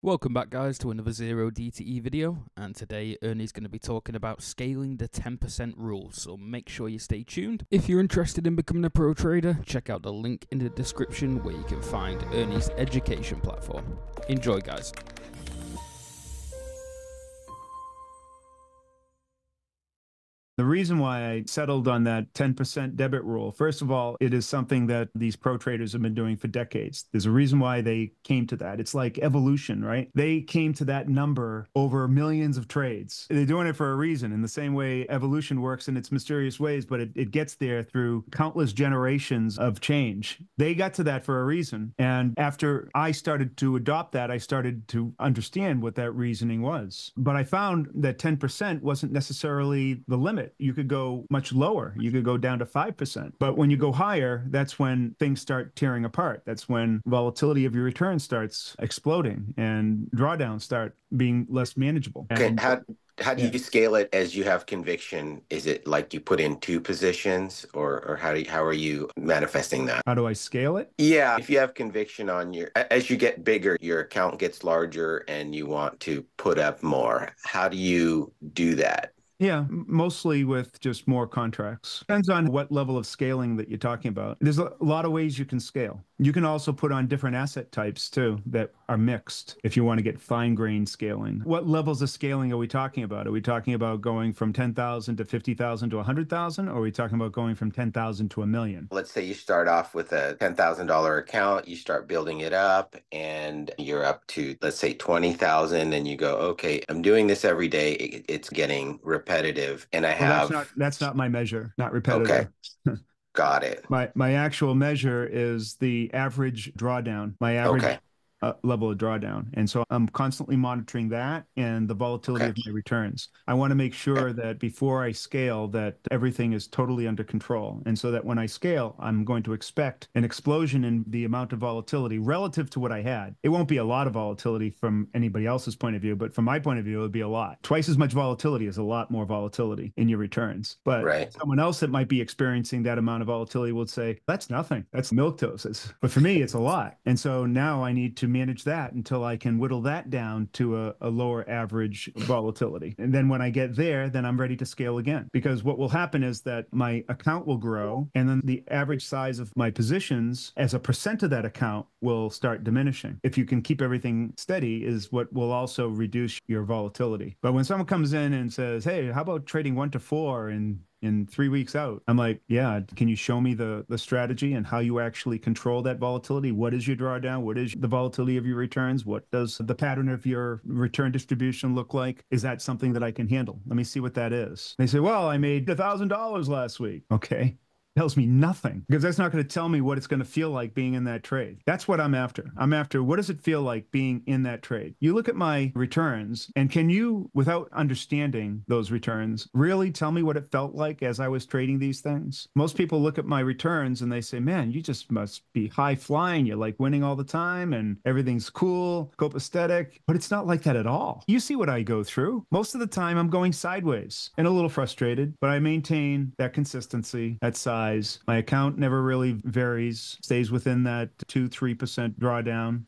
Welcome back guys to another Zero DTE video, and today Ernie's going to be talking about scaling the 10% rule, so make sure you stay tuned. If you're interested in becoming a pro trader, check out the link in the description where you can find Ernie's education platform. Enjoy guys. The reason why I settled on that 10% debit rule, first of all, it is something that these pro traders have been doing for decades. There's a reason why they came to that. It's like evolution, right? They came to that number over millions of trades. They're doing it for a reason, in the same way evolution works in its mysterious ways, but it gets there through countless generations of change. They got to that for a reason. And after I started to adopt that, I started to understand what that reasoning was. But I found that 10% wasn't necessarily the limit. You could go much lower. You could go down to 5%. But when you go higher, that's when things start tearing apart. That's when volatility of your return starts exploding and drawdowns start being less manageable. Okay, And how do you scale it as you have conviction? Is it like you put in two positions, or how are you manifesting that? how do I scale it? Yeah, if you have conviction on as you get bigger, your account gets larger and you want to put up more. How do you do that? Yeah, mostly with just more contracts. Depends on what level of scaling that you're talking about. There's a lot of ways you can scale. You can also put on different asset types too that are mixed if you want to get fine-grained scaling. What levels of scaling are we talking about? Are we talking about going from 10,000 to 50,000 to 100,000? Or are we talking about going from 10,000 to a million? Let's say you start off with a $10,000 account, you start building it up, and you're up to, let's say, 20,000, and you go, okay, I'm doing this every day. It's getting repetitive, and I Well, have, that's not my measure, not okay, repetitive. got it. My actual measure is the average drawdown, my average Okay, level of drawdown. And so I'm constantly monitoring that and the volatility okay, of my returns. I want to make okay. sure that before I scale that everything is totally under control. And so that when I scale, I'm going to expect an explosion in the amount of volatility relative to what I had. It won't be a lot of volatility from anybody else's point of view, but from my point of view, it would be a lot. Twice as much volatility is a lot more volatility in your returns. But Right. someone else that might be experiencing that amount of volatility would say, that's nothing. That's milquetoast. But for me, it's a lot. And so now I need to manage that until I can whittle that down to a lower average volatility. And then when I get there, then I'm ready to scale again. Because what will happen is that my account will grow, and then the average size of my positions as a percent of that account will start diminishing. If you can keep everything steady, is what will also reduce your volatility. But when someone comes in and says, hey, how about trading 1 to 4 and in 3 weeks out, I'm like, yeah, can you show me the strategy and how you actually control that volatility? What is your drawdown? What is the volatility of your returns? What does the pattern of your return distribution look like? Is that something that I can handle? Let me see what that is. They say, well, I made $1,000 last week. Okay. Tells me nothing, because that's not going to tell me what it's going to feel like being in that trade. That's what I'm after. I'm after, what does it feel like being in that trade? You look at my returns, and can you, without understanding those returns, really tell me what it felt like as I was trading these things? Most people look at my returns and they say, man, you just must be high flying. You're like winning all the time and everything's cool, copacetic. But it's not like that at all. You see what I go through. Most of the time I'm going sideways and a little frustrated, but I maintain that consistency, that size. My account never really varies, stays within that 2-3% drawdown.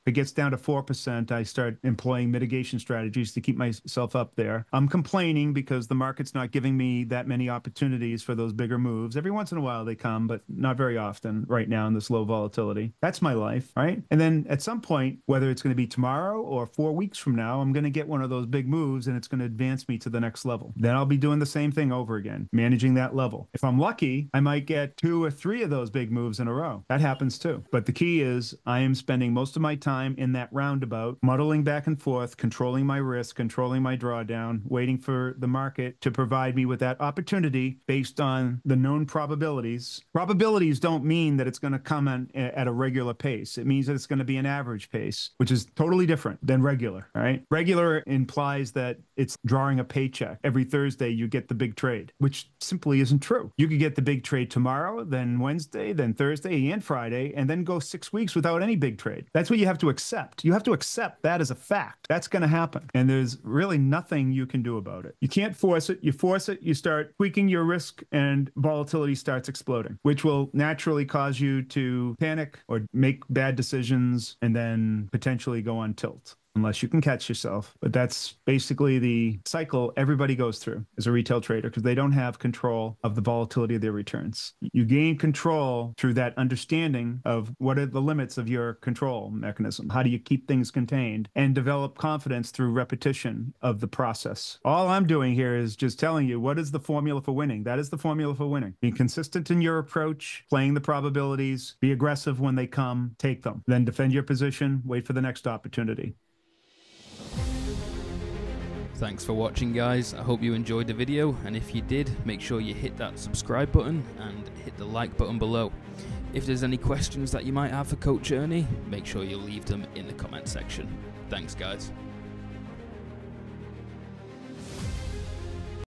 If it gets down to 4%, I start employing mitigation strategies to keep myself up there. I'm complaining because the market's not giving me that many opportunities for those bigger moves. Every once in a while they come, but not very often right now in this low volatility. That's my life, right? And then at some point, whether it's going to be tomorrow or 4 weeks from now, I'm going to get one of those big moves and it's going to advance me to the next level. Then I'll be doing the same thing over again, managing that level. If I'm lucky, I might get 2 or 3 of those big moves in a row. That happens too. But the key is I am spending most of my time in that roundabout, muddling back and forth, controlling my risk, controlling my drawdown, waiting for the market to provide me with that opportunity based on the known probabilities. Probabilities don't mean that it's going to come at a regular pace. It means that it's going to be an average pace, which is totally different than regular, right? Regular implies that it's drawing a paycheck. Every Thursday you get the big trade, which simply isn't true. You could get the big trade tomorrow, then Wednesday, then Thursday and Friday, and then go 6 weeks without any big trade. That's what you have to to accept. You have to accept that as a fact. That's going to happen. And there's really nothing you can do about it. You can't force it. You force it, you start tweaking your risk, and volatility starts exploding, which will naturally cause you to panic or make bad decisions and then potentially go on tilt, unless you can catch yourself. But that's basically the cycle everybody goes through as a retail trader, because they don't have control of the volatility of their returns. You gain control through that understanding of what are the limits of your control mechanism. How do you keep things contained and develop confidence through repetition of the process? All I'm doing here is just telling you what is the formula for winning. That is the formula for winning. Be consistent in your approach, playing the probabilities, be aggressive when they come, take them, then defend your position, wait for the next opportunity. Thanks for watching, guys. I hope you enjoyed the video, and if you did, make sure you hit that subscribe button and hit the like button below. If there's any questions that you might have for Coach Ernie, make sure you leave them in the comment section. Thanks, guys.